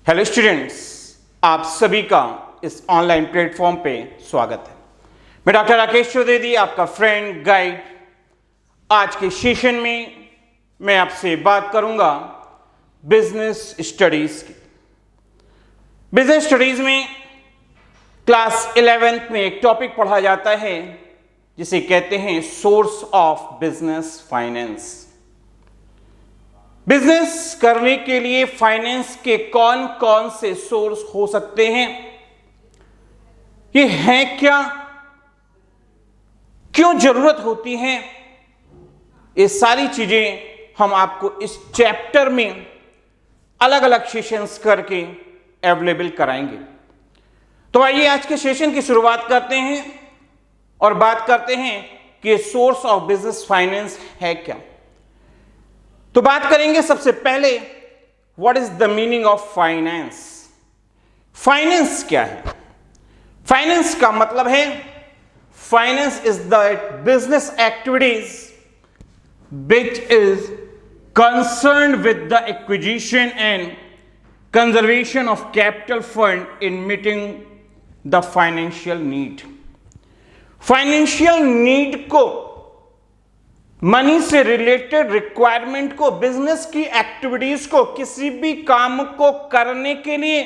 Hello students, आप सभी का इस ऑनलाइन प्लेटफॉर्म पे स्वागत है। मैं डॉक्टर राकेश चौधरी, आपका फ्रेंड गाइड। आज के सेशन में मैं आपसे बात करूंगा बिजनेस स्टडीज की। बिजनेस स्टडीज में क्लास 11th में एक टॉपिक पढ़ा जाता है जिसे कहते हैं source of business finance. Business करने के लिए फाइनेंस के कौन कौन से सोर्स हो सकते हैं, ये है क्या, क्यों जरूरत होती है, ये सारी चीजें हम आपको इस चैप्टर में अलग अलग सेशंस करके अवेलेबल कराएंगे। तो आइए आज के सेशन की शुरुआत करते हैं और बात करते हैं कि सोर्स ऑफ बिजनेस फाइनेंस है क्या। तो बात करेंगे सबसे पहले what is the meaning of finance. Finance क्या है? फाइनेंस का मतलब है finance is the business activities which is concerned with the acquisition and conservation of capital fund in meeting the financial need। Financial need को, money से related requirement को, business की activities को, किसी भी काम को करने के लिए,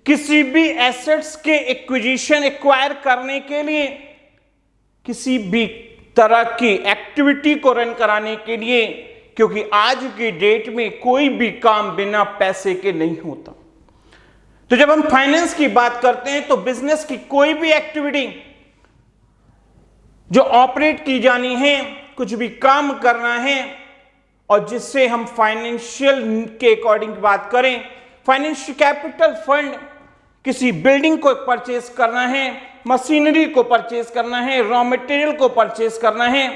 किसी भी एसेट्स के एक्विजिशन एक्वायर करने के लिए, किसी भी तरह की एक्टिविटी को रन कराने के लिए, क्योंकि आज की डेट में कोई भी काम बिना पैसे के नहीं होता। तो जब हम फाइनेंस की बात करते हैं तो बिजनेस की कोई भी एक्टिविटी जो ऑपरेट की जानी है, कुछ भी काम करना है और जिससे हम फाइनेंशियल के अकॉर्डिंग बात करें, फाइनेंशियल कैपिटल फंड, किसी बिल्डिंग को परचेज करना है, मशीनरी को परचेज करना है, रॉ मटेरियल को परचेज करना है,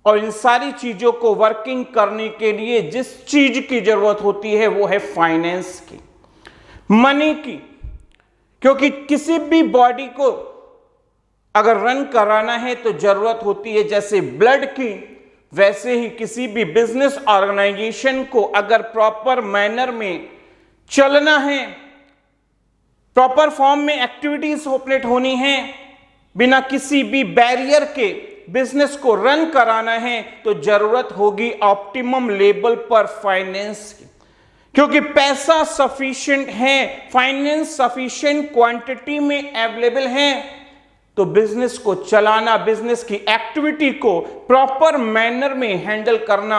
और इन सारी चीजों को वर्किंग करने के लिए जिस चीज की जरूरत होती है वो है फाइनेंस की, मनी की। क्योंकि किसी भी बॉडी को अगर रन कराना है तो जरूरत होती है जैसे ब्लड की, वैसे ही किसी भी बिजनेस ऑर्गेनाइजेशन को अगर प्रॉपर मैनर में चलना है, प्रॉपर फॉर्म में एक्टिविटीज ऑपरेट होनी है, बिना किसी भी बैरियर के बिजनेस को रन कराना है, तो जरूरत होगी ऑप्टिमम लेवल पर फाइनेंस की। क्योंकि पैसा सफिशिएंट है, फाइनेंस सफिशिएंट क्वांटिटी में अवेलेबल है, तो बिजनेस को चलाना, बिजनेस की एक्टिविटी को प्रॉपर मैनर में हैंडल करना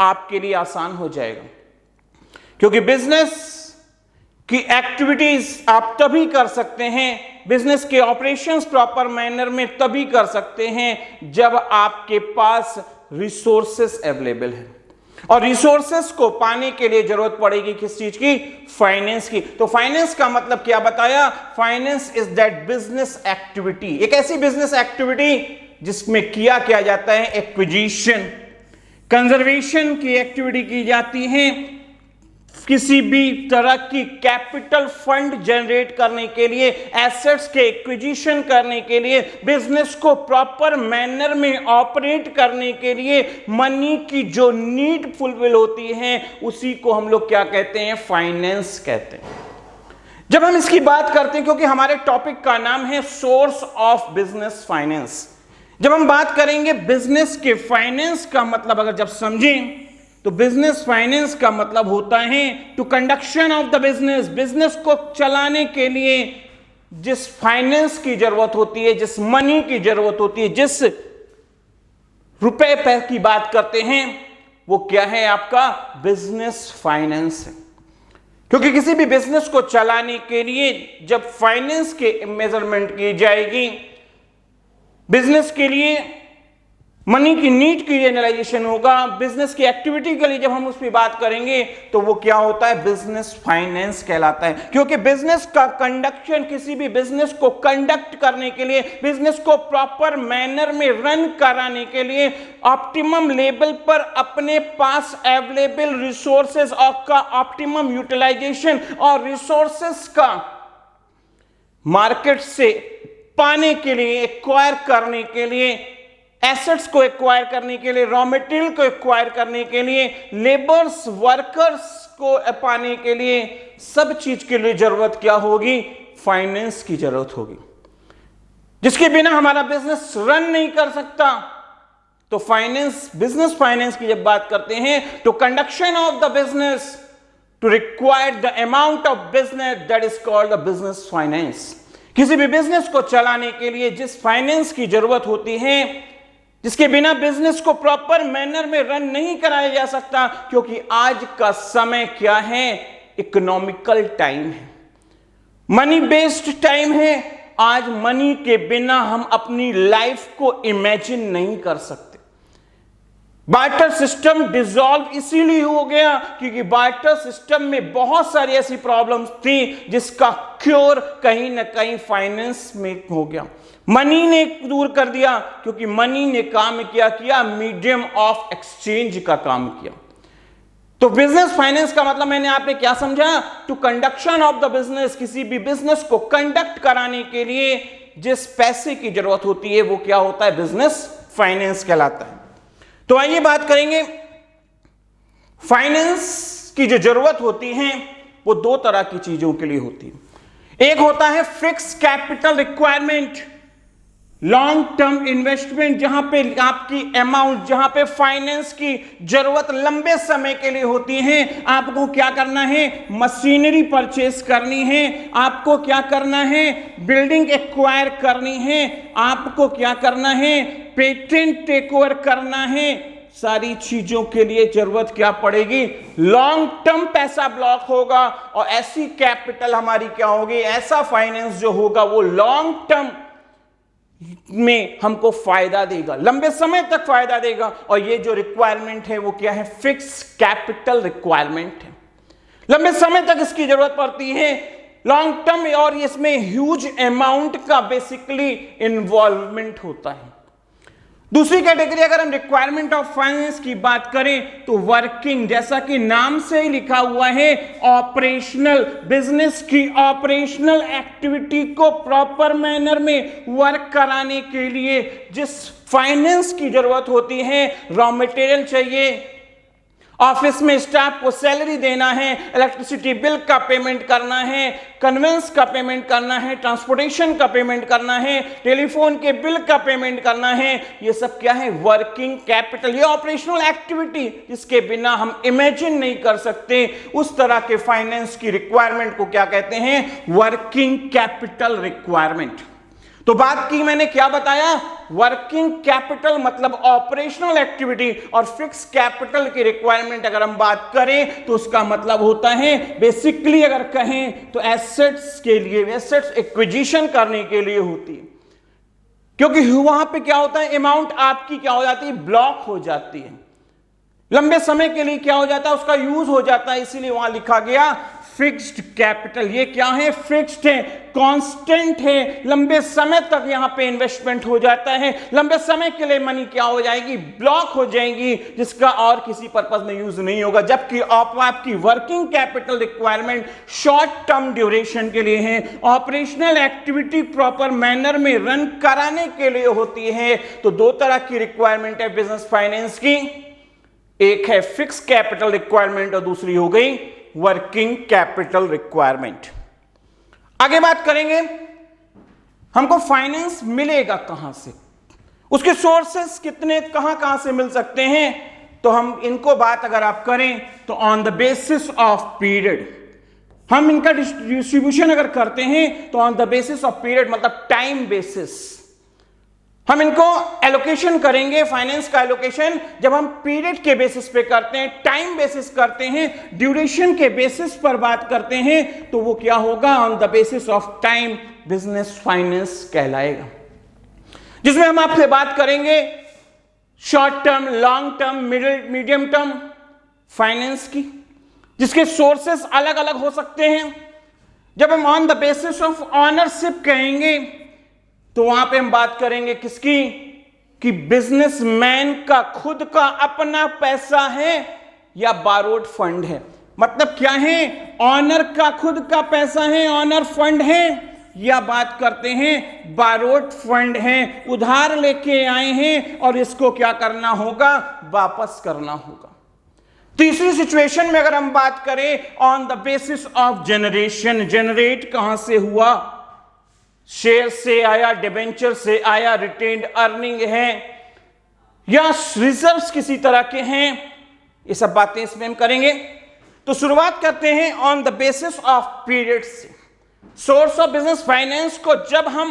आपके लिए आसान हो जाएगा। क्योंकि बिजनेस की एक्टिविटीज आप तभी कर सकते हैं, बिजनेस के ऑपरेशंस प्रॉपर मैनर में तभी कर सकते हैं जब आपके पास रिसोर्सेस अवेलेबल है। और रिसोर्सेस को पाने के लिए जरूरत पड़ेगी किस चीज की? फाइनेंस की। तो फाइनेंस का मतलब क्या बताया? Finance is that business activity, एक ऐसी बिजनेस एक्टिविटी जिसमें किया जाता है एक्विजिशन, कंजर्वेशन की एक्टिविटी की जाती है, किसी भी तरह की कैपिटल फंड जनरेट करने के लिए, एसेट्स के एक्विजिशन करने के लिए, बिजनेस को प्रॉपर मैनर में ऑपरेट करने के लिए, मनी की जो नीड फुलफिल होती है उसी को हम लोग क्या कहते हैं? फाइनेंस कहते हैं। जब हम इसकी बात करते हैं, क्योंकि हमारे टॉपिक का नाम है सोर्स ऑफ बिजनेस फाइनेंस, जब हम बात करेंगे बिजनेस के फाइनेंस का मतलब अगर जब समझें तो बिजनेस फाइनेंस का मतलब होता है to conduction of the business, business को चलाने के लिए जिस फाइनेंस की जरूरत होती है, जिस मनी की जरूरत होती है, जिस रुपए पे की बात करते हैं, वो क्या है? आपका बिजनेस फाइनेंस है। क्योंकि किसी भी बिजनेस को चलाने के लिए जब फाइनेंस के मेजरमेंट की जाएगी, बिजनेस के लिए मनी की नीड की एनालाइजेशन होगा, बिजनेस की एक्टिविटी के लिए जब हम उस पर बात करेंगे तो वो क्या होता है? बिजनेस फाइनेंस कहलाता है। क्योंकि बिजनेस का कंडक्शन, किसी भी बिजनेस को कंडक्ट करने के लिए, बिजनेस को प्रॉपर मैनर में रन कराने के लिए, ऑप्टिमम लेवल पर अपने पास अवेलेबल रिसोर्सेज और का ऑप्टिमम यूटिलाइजेशन और रिसोर्सेज का मार्केट से पाने के लिए, एक्वायर करने के लिए, एसेट्स को एक्वायर करने के लिए, रॉ मटेरियल को एक्वायर करने के लिए, लेबर्स, वर्कर्स को पाने के लिए, सब चीज के लिए जरूरत क्या होगी? फाइनेंस की जरूरत होगी, जिसके बिना हमारा बिजनेस रन नहीं कर सकता। तो फाइनेंस, बिजनेस फाइनेंस की जब बात करते हैं तो conduction of the business to require the amount of business, that is called the business finance. किसी भी बिजनेस को चलाने के लिए जिस फाइनेंस की जरूरत होती है, जिसके बिना बिजनेस को प्रॉपर मैनर में रन नहीं कराया जा सकता, क्योंकि आज का समय क्या है? इकोनॉमिकल टाइम है, मनी बेस्ड टाइम है। आज मनी के बिना हम अपनी लाइफ को इमेजिन नहीं कर सकते। बार्टर सिस्टम डिसॉल्व इसीलिए हो गया क्योंकि बार्टर सिस्टम में बहुत सारी ऐसी प्रॉब्लम्स थी जिसका क्योर कहीं ना कहीं फाइनेंस में हो गया। मनी ने दूर कर दिया क्योंकि मनी ने काम किया मीडियम ऑफ एक्सचेंज का काम किया। तो बिजनेस फाइनेंस का मतलब मैंने आपने क्या समझा? To conduction of the business, किसी भी बिजनेस को कंडक्ट कराने के लिए जिस पैसे की जरूरत होती है वो क्या होता है? बिजनेस फाइनेंस कहलाता है। तो आइए बात करेंगे, फाइनेंस की जो जरूरत होती है वो दो तरह की चीजों के लिए होती है। एक होता है fix capital requirement, long term investment, जहां पे आपकी अमाउंट, जहां पे फाइनेंस की जरूरत लंबे समय के लिए होती है। आपको क्या करना है? मशीनरी परचेस करनी है, आपको क्या करना है? बिल्डिंग एक्वायर करनी है, आपको क्या करना है? पेटेंट टेक ओवर करना है। सारी चीजों के लिए जरूरत क्या पड़ेगी? लॉन्ग टर्म पैसा ब्लॉक होगा और ऐसी कैपिटल हमारी क्या होगी? ऐसा फाइनेंस जो होगा वो लॉन्ग टर्म में हमको फायदा देगा, लंबे समय तक फायदा देगा। और ये जो रिक्वायरमेंट है वो क्या है? फिक्स कैपिटल रिक्वायरमेंट है, लंबे समय तक इसकी जरूरत पड़ती है, लॉन्ग टर्म, और इसमें ह्यूज अमाउंट का बेसिकली इन्वॉल्वमेंट होता है। दूसरी कैटेगरी अगर हम रिक्वायरमेंट ऑफ फाइनेंस की बात करें तो वर्किंग, जैसा कि नाम से ही लिखा हुआ है, ऑपरेशनल, बिजनेस की ऑपरेशनल एक्टिविटी को प्रॉपर मैनर में वर्क कराने के लिए जिस फाइनेंस की जरूरत होती है। रॉ मटेरियल चाहिए, ऑफिस में स्टाफ को सैलरी देना है, इलेक्ट्रिसिटी बिल का पेमेंट करना है, कन्वेंस का पेमेंट करना है, ट्रांसपोर्टेशन का पेमेंट करना है, टेलीफोन के बिल का पेमेंट करना है। ये सब क्या है? वर्किंग कैपिटल, ये ऑपरेशनल एक्टिविटी जिसके बिना हम इमेजिन नहीं कर सकते। उस तरह के फाइनेंस की रिक्वायरमेंट को क्या कहते हैं? Working capital requirement. तो बात की मैंने क्या बताया? वर्किंग कैपिटल मतलब ऑपरेशनल एक्टिविटी, और फिक्स कैपिटल की रिक्वायरमेंट अगर हम बात करें तो उसका मतलब होता है बेसिकली अगर कहें तो एसेट्स के लिए, एसेट्स एक्विजिशन करने के लिए होती है। क्योंकि वहां पे क्या होता है? अमाउंट आपकी क्या हो जाती है? ब्लॉक हो जाती है, लंबे समय के लिए क्या हो जाता है? उसका यूज हो जाता है, इसीलिए वहां लिखा गया फिक्स्ड कैपिटल। ये क्या है? फिक्स्ड है, कांस्टेंट है, लंबे समय तक यहां पे इन्वेस्टमेंट हो जाता है, लंबे समय के लिए मनी क्या हो जाएगी? ब्लॉक हो जाएगी, जिसका और किसी पर्पस में यूज नहीं होगा। जबकि आपकी working capital requirement short term duration के लिए है, ऑपरेशनल एक्टिविटी प्रॉपर मैनर में रन कराने के लिए होती है। तो दो तरह की रिक्वायरमेंट है बिजनेस फाइनेंस की, एक है फिक्स कैपिटल रिक्वायरमेंट और दूसरी हो गई वर्किंग कैपिटल रिक्वायरमेंट। आगे बात करेंगे, हमको फाइनेंस मिलेगा कहां से, उसके सोर्सेस कितने, कहां से मिल सकते हैं। तो हम इनको बात अगर आप करें तो on the basis of period, हम इनका डिस्ट्रीब्यूशन अगर करते हैं तो on the basis of period मतलब टाइम बेसिस हम इनको एलोकेशन करेंगे। फाइनेंस का एलोकेशन जब हम पीरियड के बेसिस पे करते हैं, टाइम बेसिस करते हैं, ड्यूरेशन के बेसिस पर बात करते हैं, तो वो क्या होगा? On the basis of time business finance कहलाएगा। जिसमें हम आपसे बात करेंगे short term, long term, medium term finance की, जिसके सोर्सेस अलग अलग हो सकते हैं। जब हम on the basis of ownership कहेंगे तो वहां पे हम बात करेंगे किसकी? कि बिजनेसमैन का खुद का अपना पैसा है या बारोड फंड है। मतलब क्या है? ऑनर का खुद का पैसा है, ऑनर फंड है, या बात करते हैं बारोड फंड है, उधार लेके आए हैं और इसको क्या करना होगा? वापस करना होगा। तीसरी सिचुएशन में अगर हम बात करें on the basis of generation, generate कहां से हुआ, शेयर से आया, डिबेंचर से आया, रिटेन्ड अर्निंग है या रिजर्व्स किसी तरह के हैं, ये सब बातें इसमें हम करेंगे। तो शुरुआत करते हैं on the basis of period से। सोर्स ऑफ बिजनेस फाइनेंस को जब हम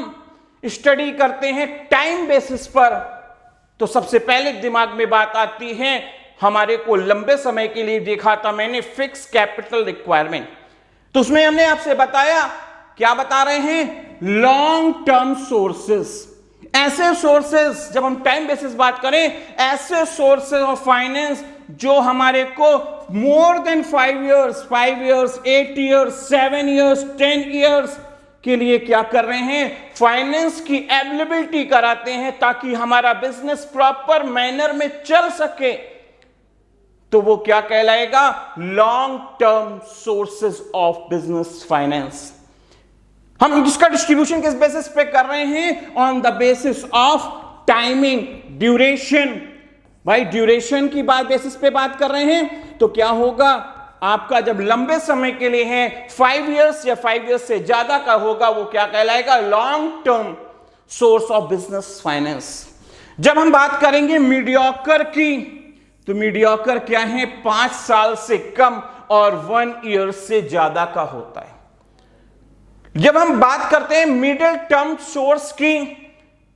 स्टडी करते हैं टाइम बेसिस पर, तो सबसे पहले दिमाग में बात आती है, हमारे को लंबे समय के लिए देखा था मैंने फिक्स कैपिटल रिक्वायरमेंट। तो उसमें हमने आपसे बताया, क्या बता रहे हैं, लॉन्ग टर्म सोर्सेस। ऐसे सोर्सेस, जब हम टाइम बेसिस बात करें, ऐसे सोर्सेस ऑफ फाइनेंस जो हमारे को more than 5 years, 8 years, 7 years, 10 years के लिए क्या कर रहे हैं, फाइनेंस की अवेलेबिलिटी कराते हैं ताकि हमारा बिजनेस प्रॉपर मैनर में चल सके। तो वो क्या कहलाएगा, long term sources of business finance. हम इसका डिस्ट्रीब्यूशन किस बेसिस पे कर रहे हैं, on the basis of timing, duration. भाई ड्यूरेशन की बात बेसिस पे बात कर रहे हैं, तो क्या होगा आपका, जब लंबे समय के लिए है 5 years या 5 years से ज्यादा का होगा, वो क्या कहलाएगा, long term source of business finance. जब हम बात करेंगे मीडियोकर की, तो मीडियोकर क्या है, 5 साल से कम और 1 year से ज्यादा का होता है। जब हम बात करते हैं मिडिल टर्म सोर्स की,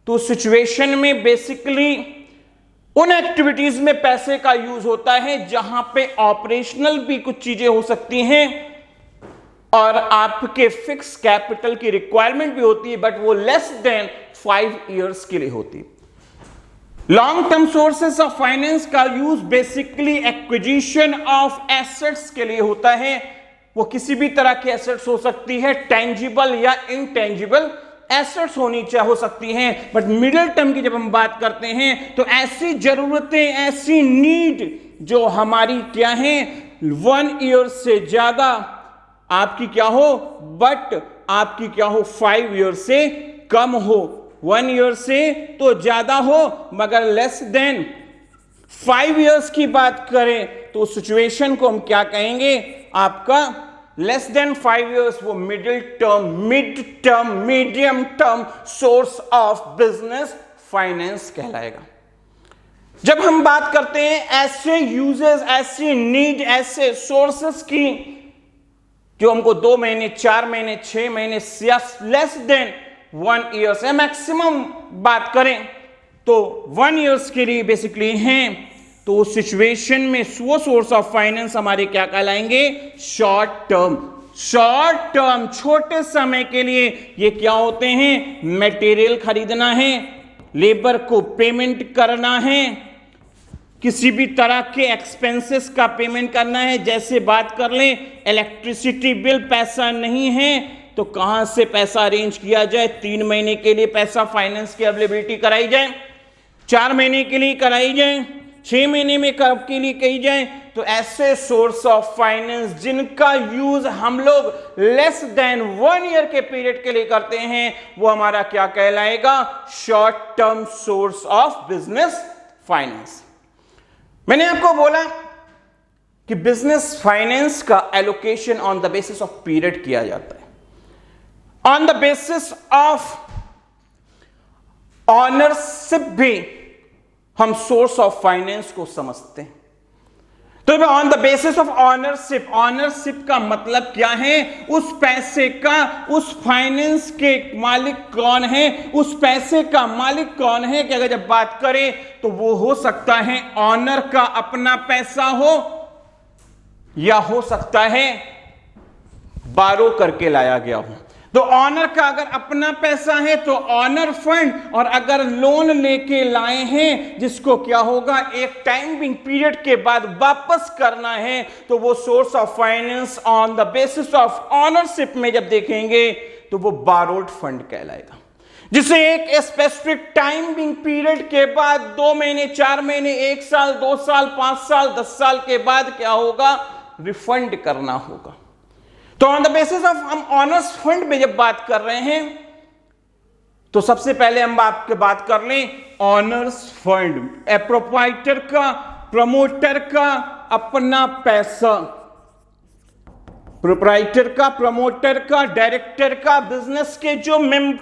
तो सिचुएशन में बेसिकली उन एक्टिविटीज में पैसे का यूज होता है जहां पे ऑपरेशनल भी कुछ चीजें हो सकती हैं और आपके फिक्स कैपिटल की रिक्वायरमेंट भी होती है, बट वो लेस देन 5 years के लिए होती है। Long term sources of finance का use basically acquisition of assets के लिए होता है। वो किसी भी तरह की एसेट्स हो सकती है, टेंजिबल या इनटेंजिबल एसेट्स हो सकती हैं। बट मिडिल टर्म की जब हम बात करते हैं, तो ऐसी जरूरतें, ऐसी नीड जो हमारी क्या है, 1 year से ज्यादा आपकी क्या हो, बट आपकी क्या हो, 5 years से कम हो। 1 year से तो ज्यादा हो मगर लेस देन 5 years की बात करें, तो सिचुएशन को हम क्या कहेंगे, आपका लेस देन 5 years वो middle term, mid term, medium term source of business finance कहलाएगा। जब हम बात करते हैं ऐसे यूजेस, ऐसी नीड, ऐसे सोर्सेस की जो हमको 2 महीने, 4 महीने, 6 महीने या लेस देन 1 year से मैक्सिमम बात करें तो 1 years के लिए बेसिकली हैं, तो उस सिचुएशन में वो सोर्स ऑफ फाइनेंस हमारे क्या कहलाएंगे, शॉर्ट टर्म। शॉर्ट टर्म, छोटे समय के लिए ये क्या होते हैं, मटेरियल खरीदना है, लेबर को पेमेंट करना है, किसी भी तरह के एक्सपेंसेस का पेमेंट करना है। जैसे बात कर लें इलेक्ट्रिसिटी बिल, पैसा नहीं है तो कहां से पैसा अरेंज किया जाए, 3 महीने के लिए पैसा फाइनेंस की अवेलेबिलिटी कराई जाए, 4 महीने के लिए कराई जाए, 6 महीने में कब के लिए कही जाए। तो ऐसे सोर्स ऑफ फाइनेंस जिनका यूज हम लोग लेस देन 1 year के पीरियड के लिए करते हैं, वो हमारा क्या कहलाएगा, short term source of business finance. मैंने आपको बोला कि बिजनेस फाइनेंस का allocation on the basis of period किया जाता है, on the basis of ownership भी हम सोर्स ऑफ फाइनेंस को समझते हैं। तो on the basis of ownership, ownership का मतलब क्या है, उस पैसे का, उस फाइनेंस के मालिक कौन है, उस पैसे का मालिक कौन है। कि अगर जब बात करें तो वो हो सकता है ऑनर का अपना पैसा हो या हो सकता है बारो करके लाया गया हो। तो ऑनर का अगर अपना पैसा है तो ऑनर फंड, और अगर लोन लेके लाए हैं जिसको क्या होगा एक टाइमिंग पीरियड के बाद वापस करना है, तो वो source of finance on the basis of ownership में जब देखेंगे तो वो बारोड फंड कहलाएगा, जिसे एक स्पेसिफिक टाइमिंग पीरियड के बाद 2 महीने, 4 महीने, 1 साल, 2 साल, 5 साल, 10 साल के बाद क्या होगा, रिफंड करना होगा। तो ऑन द बेसिस ऑफ हम ऑनर्स फंड में जब बात कर रहे हैं तो सबसे पहले हम आपके बात कर लें ऑनर्स फंड, प्रोप्राइटर का, प्रमोटर का अपना पैसा, प्रोप्राइटर का, प्रमोटर का, डायरेक्टर का, बिजनेस के जो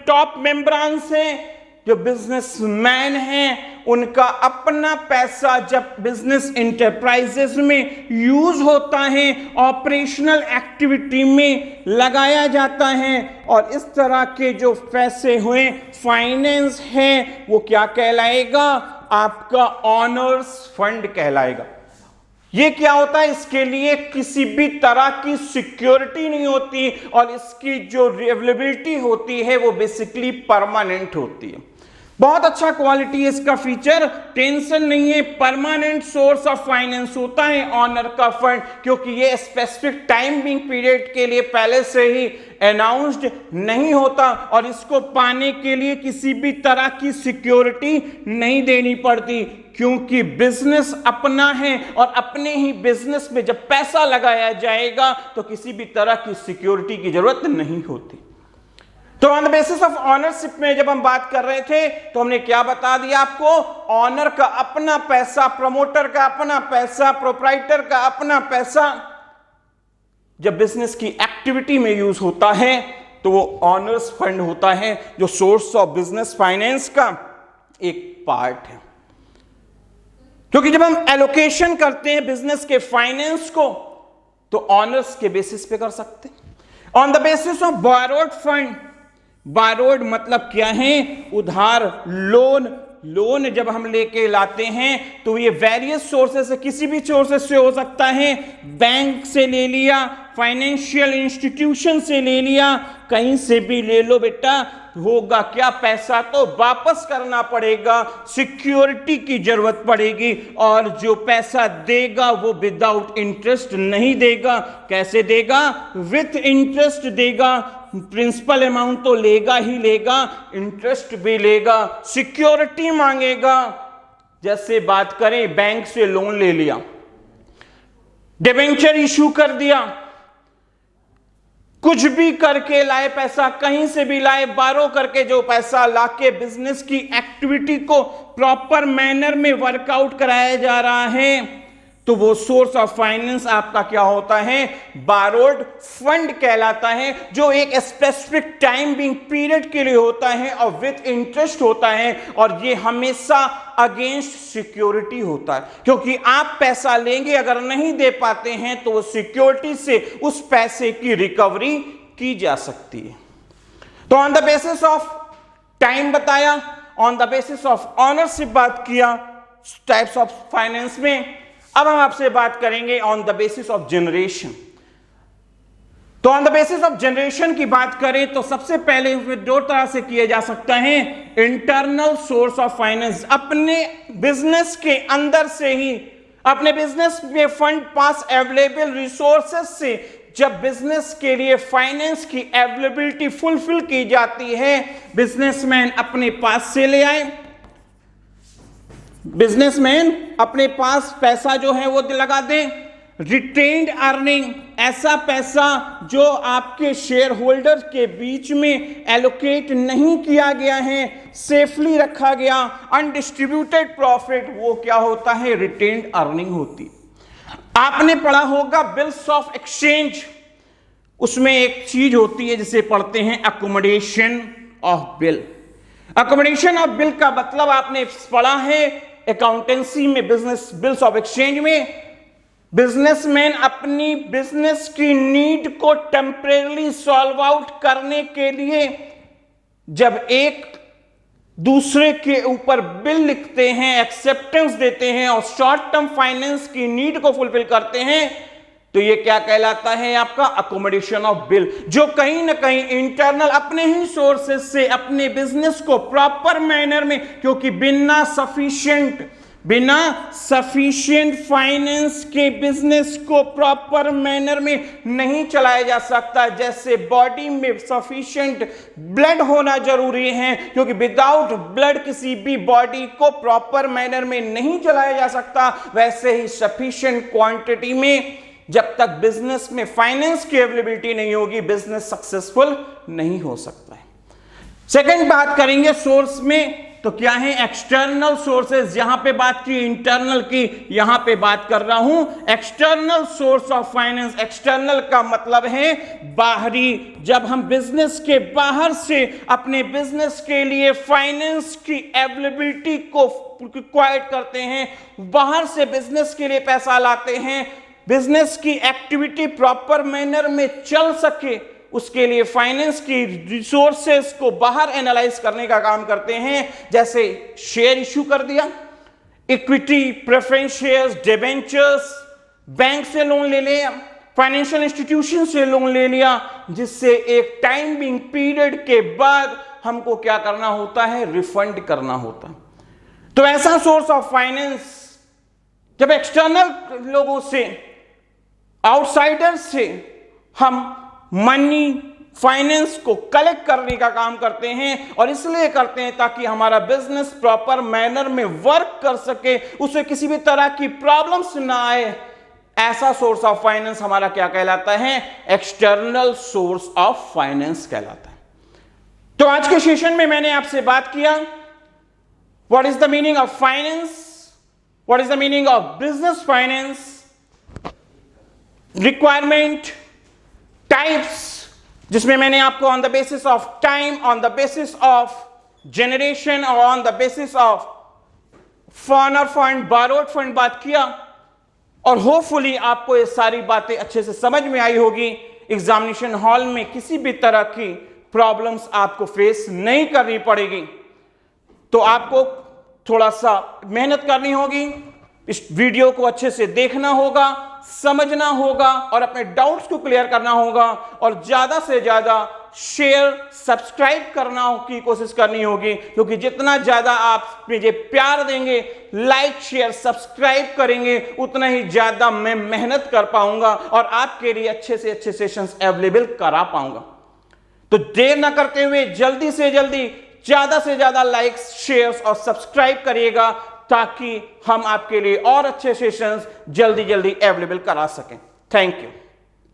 टॉप मेंबरान्स हैं, जो बिजनेसमैन हैं, उनका अपना पैसा जब बिजनेस इंटरप्राइजेस में यूज होता है, ऑपरेशनल एक्टिविटी में लगाया जाता है, और इस तरह के जो पैसे हुए फाइनेंस है, वो क्या कहलाएगा? आपका ऑनर्स फंड कहलाएगा। ये क्या होता है? इसके लिए किसी भी तरह की सिक्योरिटी नहीं होती, और इसकी जो अवेलेबिलिटी होती है वो बेसिकली परमानेंट होती है। बहुत अच्छा क्वालिटी है इसका फीचर, टेंशन नहीं है, परमानेंट सोर्स ऑफ फाइनेंस होता है ऑनर का फंड, क्योंकि ये स्पेसिफिक टाइमिंग पीरियड के लिए पहले से ही अनाउंस्ड नहीं होता, और इसको पाने के लिए किसी भी तरह की सिक्योरिटी नहीं देनी पड़ती, क्योंकि बिजनेस अपना है, और अपने ही बिजनेस में जब पैसा लगाया जाएगा तो किसी भी तरह की सिक्योरिटी की जरूरत नहीं होती। तो on the basis of ownership में जब हम बात कर रहे थे तो हमने क्या बता दिया आपको? ऑनर का अपना पैसा, प्रमोटर का अपना पैसा, प्रोप्राइटर का अपना पैसा जब बिजनेस की एक्टिविटी में यूज होता है तो वो ऑनर्स फंड होता है, जो सोर्स ऑफ बिजनेस फाइनेंस का एक पार्ट है। क्योंकि जब हम एलोकेशन करते हैं बिजनेस के फाइनेंस को तो ऑनर्स के बेसिस पे कर सकते हैं। On the basis of borrowed fund, borrowed मतलब क्या है? उधार, लोन जब हम लेके लाते हैं तो ये वेरियस सोर्सेस से, किसी भी सोर्सेस से हो सकता है, बैंक से ले लिया, फाइनेंशियल इंस्टीट्यूशन से ले लिया, कहीं से भी ले लो बेटा, होगा क्या? पैसा तो वापस करना पड़ेगा, सिक्योरिटी की जरूरत पड़ेगी, और जो पैसा देगा वो विदाउट इंटरेस्ट नहीं देगा। कैसे देगा? विथ इंटरेस्ट देगा। प्रिंसिपल अमाउंट तो लेगा ही लेगा, इंटरेस्ट भी लेगा, सिक्योरिटी मांगेगा। जैसे बात करें, बैंक से लोन ले लिया, डिबेंचर इशू कर दिया, कुछ भी करके लाए पैसा, कहीं से भी लाए, बारो करके जो पैसा लाके बिजनेस की एक्टिविटी को प्रॉपर मैनर में वर्कआउट कराया जा रहा है, तो वो सोर्स ऑफ फाइनेंस आपका क्या होता है? बारोड फंड कहलाता है, जो एक स्पेसिफिक टाइमिंग पीरियड के लिए होता है और विथ इंटरेस्ट होता है, और ये हमेशा अगेंस्ट सिक्योरिटी होता है, क्योंकि आप पैसा लेंगे, अगर नहीं दे पाते हैं तो वो सिक्योरिटी से उस पैसे की रिकवरी की जा सकती है। तो on the basis of time बताया, on the basis of ownership बात किया टाइप्स ऑफ फाइनेंस में। अब हम आपसे बात करेंगे on the basis of generation. तो on the basis of generation की बात करें तो सबसे पहले उसमें दो तरह से किया जा सकता है। इंटरनल सोर्स ऑफ फाइनेंस, अपने बिजनेस के अंदर से ही, अपने बिजनेस में फंड पास अवेलेबल रिसोर्सेस से जब बिजनेस के लिए फाइनेंस की अवेलेबिलिटी फुलफिल की जाती है, बिजनेसमैन अपने पास से ले आए, बिजनेसमैन अपने पास पैसा जो है वो लगा दें। रिटेन्ड अर्निंग, ऐसा पैसा जो आपके शेयर होल्डर के बीच में एलोकेट नहीं किया गया है, सेफली रखा गया, अनडिस्ट्रीब्यूटेड प्रॉफिट, वो क्या होता है? रिटेन्ड अर्निंग होती। आपने पढ़ा होगा बिल्स ऑफ एक्सचेंज, उसमें एक चीज होती है जिसे पढ़ते हैं accommodation of bill. Accommodation of bill का मतलब आपने पढ़ा है अकाउंटेंसी में, बिजनेस बिल्स ऑफ एक्सचेंज में। बिजनेसमैन अपनी बिजनेस की नीड को टेम्परेरी सॉल्व आउट करने के लिए जब एक दूसरे के ऊपर बिल लिखते हैं, एक्सेप्टेंस देते हैं और शॉर्ट टर्म फाइनेंस की नीड को फुलफिल करते हैं, तो ये क्या कहलाता है? आपका अकोमोडेशन ऑफ बिल, जो कहीं ना कहीं इंटरनल अपने ही सोर्सेस से अपने बिजनेस को प्रॉपर मैनर में, क्योंकि बिना सफिशिएंट फाइनेंस के बिजनेस को प्रॉपर मैनर में नहीं चलाया जा सकता। जैसे बॉडी में सफिशिएंट ब्लड होना जरूरी है, क्योंकि विदाउट ब्लड किसी भी बॉडी को प्रॉपर मैनर में नहीं चलाया जा सकता, वैसे ही सफिशिएंट क्वांटिटी में जब तक बिजनेस में फाइनेंस की अवेलेबिलिटी नहीं होगी, बिजनेस सक्सेसफुल नहीं हो सकता है। सेकंड बात करेंगे सोर्स में तो क्या है एक्सटर्नल सोर्सेज, यहां पे बात की इंटरनल की, यहां पे बात कर रहा हूं external source of finance. External का मतलब है बाहरी, जब हम बिजनेस के बाहर से अपने बिजनेस के लिए फाइनेंस की अवेलेबिलिटी को रिक्वायर्ड करते हैं, बाहर से बिजनेस के लिए पैसा लाते हैं, बिजनेस की एक्टिविटी प्रॉपर मैनर में चल सके, उसके लिए फाइनेंस की रिसोर्सेस को बाहर एनालाइज करने का काम करते हैं। जैसे शेयर इश्यू कर दिया, equity, preference shares, debentures, bank से लोन ले लिया, फाइनेंशियल इंस्टीट्यूशन से लोन ले लिया, जिससे एक टाइमिंग पीरियड के बाद हमको क्या करना होता है, रिफंड करना होता है। तो ऐसा सोर्स ऑफ फाइनेंस जब एक्सटर्नल लोगों से, आउटसाइडर से हम मनी फाइनेंस को कलेक्ट करने का काम करते हैं, और इसलिए करते हैं ताकि हमारा बिजनेस प्रॉपर मैनर में वर्क कर सके, उसे किसी भी तरह की प्रॉब्लम्स ना आए। ऐसा सोर्स ऑफ फाइनेंस हमारा क्या कहलाता है, एक्सटर्नल सोर्स ऑफ फाइनेंस कहलाता है। तो आज के सेशन में मैंने आपसे बात किया what is the meaning of finance, what is the meaning of business finance, requirement, types, जिसमें मैंने आपको on the basis of time, on the basis of generation और on the basis of owner fund, borrowed fund बात किया, और hopefully आपको ये सारी बातें अच्छे से समझ में आई होगी। एग्जामिनेशन हॉल में किसी भी तरह की प्रॉब्लम्स आपको फेस नहीं करनी पड़ेगी। तो आपको थोड़ा सा मेहनत करनी होगी, इस वीडियो को अच्छे से देखना होगा, समझना होगा और अपने डाउट्स को क्लियर करना होगा, और ज्यादा से ज्यादा शेयर, सब्सक्राइब करना की कोशिश करनी होगी, क्योंकि जितना ज्यादा आप मुझे प्यार देंगे, लाइक, शेयर, सब्सक्राइब करेंगे, उतना ही ज्यादा मैं मेहनत कर पाऊंगा और आपके लिए अच्छे से अच्छे सेशंस अवेलेबल करा पाऊंगा। तो देर ना करते हुए जल्दी से जल्दी, ज्यादा से ज्यादा लाइक्स, शेयर्स और सब्सक्राइब करिएगा, ताकि हम आपके लिए और अच्छे सेशंस जल्दी जल्दी अवेलेबल करा सकें। Thank you.